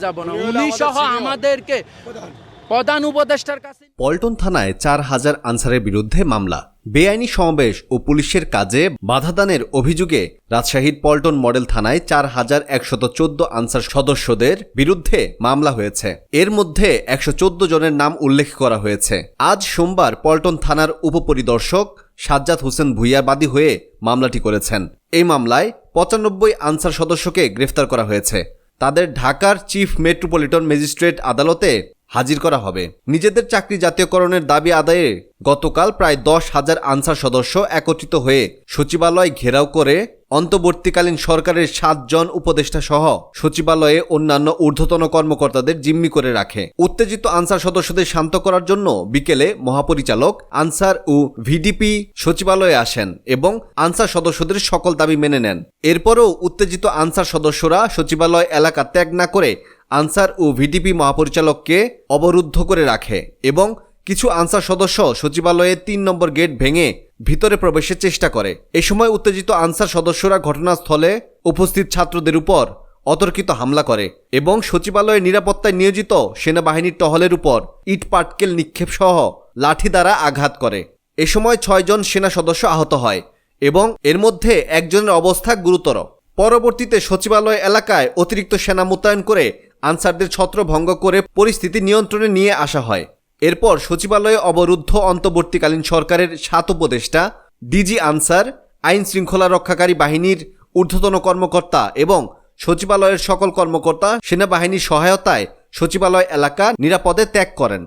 যাব না, উনি সহ আমাদেরকে প্রধান উপদেষ্টার কাছে। পল্টন থানায় 4000 আনসারের বিরুদ্ধে মামলা। বেআইনি সমাবেশ ও পুলিশের কাজে বাধাদানের অভিযোগে রাজশাহীর পল্টন মডেল থানায় 4114 আনসার সদস্যদের বিরুদ্ধে মামলা হয়েছে। এর মধ্যে 114 জনের নাম উল্লেখ করা হয়েছে। আজ সোমবার পল্টন থানার উপপরিদর্শক সাজ্জাদ হোসেন ভূঁইয়া বাদী হয়ে মামলাটি করেছেন। এই মামলায় 95 আনসার সদস্যকে গ্রেফতার করা হয়েছে। তাদের ঢাকার চিফ মেট্রোপলিটন ম্যাজিস্ট্রেট আদালতে হাজির করা হবে। নিজেদের চাকরি জাতীয়করণের দাবি আদায়ে গতকাল প্রায় 10,000 আনসার সদস্য একত্রিত হয়ে সচিবালয় ঘেরাও করে অন্তর্বর্তীকালীন সরকারের 7 জন উপদেষ্টা সহ সচিবালয়ে অন্যান্য ঊর্ধ্বতন কর্মকর্তাদের জিম্মি করে রাখে। উত্তেজিত আনসার সদস্যদের শান্ত করার জন্য বিকেলে মহাপরিচালক আনসার ও ভিডিপি সচিবালয়ে আসেন এবং আনসার সদস্যদের সকল দাবি মেনে নেন। এরপরও উত্তেজিত আনসার সদস্যরা সচিবালয় এলাকা ত্যাগ না করে আনসার ও ভিডিপি মহাপরিচালককে অবরুদ্ধ করে রাখে এবং কিছু আনসার সদস্য সচিবালয়ের 3 নম্বর গেট ভেঙে ভিতরে প্রবেশের চেষ্টা করে। এ সময় উত্তেজিত আনসার সদস্যরা ঘটনাস্থলে উপস্থিত ছাত্রদের উপর অতর্কিত হামলা করে এবং সচিবালয়ের নিরাপত্তায় নিয়োজিত সেনাবাহিনীর টহলের উপর ইট পাটকেল নিক্ষেপ সহ লাঠি দ্বারা আঘাত করে। এ সময় 6 জন সেনা সদস্য আহত হয় এবং এর মধ্যে একজনের অবস্থা গুরুতর। পরবর্তীতে সচিবালয় এলাকায় অতিরিক্ত সেনা মোতায়েন করে আনসারদের ছত্রভঙ্গ করে পরিস্থিতি নিয়ন্ত্রণে নিয়ে আসা হয়। এরপর সচিবালয়ে অবরুদ্ধ অন্তর্বর্তীকালীন সরকারের 7 উপদেষ্টা, ডিজি আনসার, আইন শৃঙ্খলা রক্ষাকারী বাহিনীর ঊর্ধ্বতন কর্মকর্তা এবং সচিবালয়ের সকল কর্মকর্তা সেনাবাহিনীর সহায়তায় সচিবালয় এলাকা নিরাপদে ত্যাগ করেন।